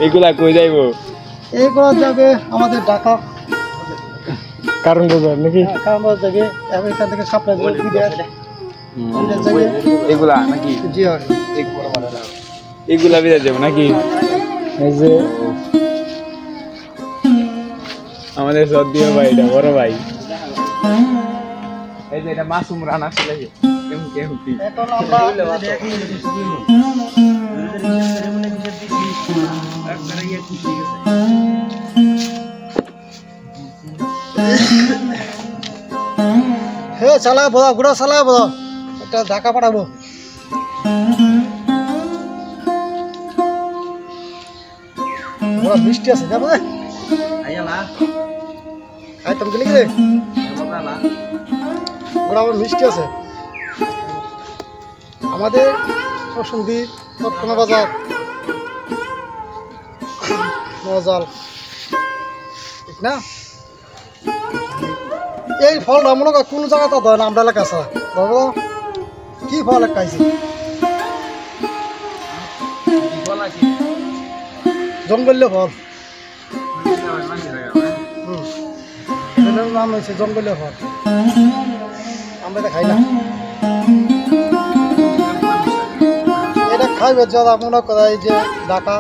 এগুলা কই যাইবো? এইগুলো যাবে আমাদের ঢাকা কারণ বাজার নাকি? কারণ যাবে এখান থেকে সাপ্লাই দেবে এগুলা নাকি? জি হয় এগুলা বিদায় যাবো নাকি? এই যে আমাদের সদ্দিও ভাইটা বড় ভাই, এই যে এটা মাসুম রানা ছিল এখন আমরা হে চালা বড় গুড়া চালা বড় একটা ঢাকা পাঠাবো বড় মিষ্টি আছে যাবো খাই তুমি গেলে গেলে বড় আমার মিষ্টি আছে আমাদের সসুন্দি তৎক্ষণা বাজার মজাল ঠিক না এই ফলটা মনে কর কোন জায়গাতে ধরে না আমরা এলাকা আছে ধরো কি ফল খাইছি জঙ্গলীয় ফল নাম হয়েছে জঙ্গলীয় ফল আমরা এটা খাই না এটা খাইবে যারা মনে করে এই যে ঢাকা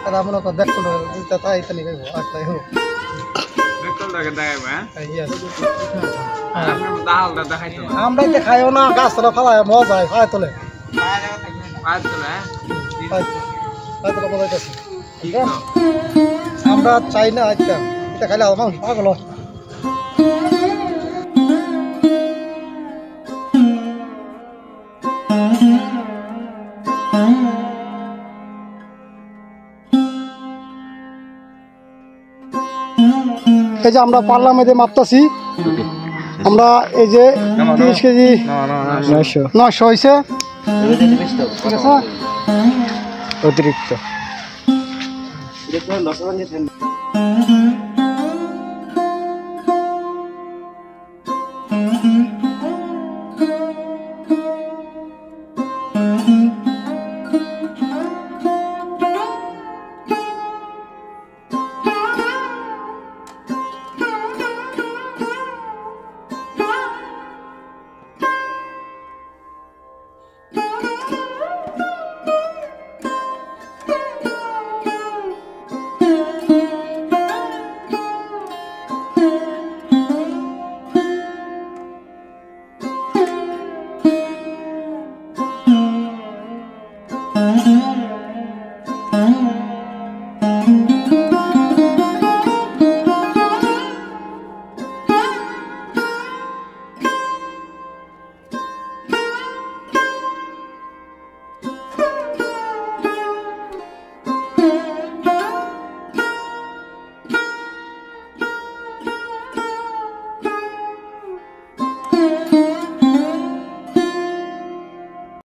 তারা মনে করে দেখতে তাই তো নিয়ে আর তাই হোক আমরা এটা খাইও না গাছ তোলা ফালাই মজা হয় ফালাই তোলে আমরা চাই না এটা খাইলে আমার পাগল এই যে আমরা পার্লামেন্টে মাপতাছি আমরা এই যে 30 কেজি 900 হয়েছে ঠিক আছে অতিরিক্ত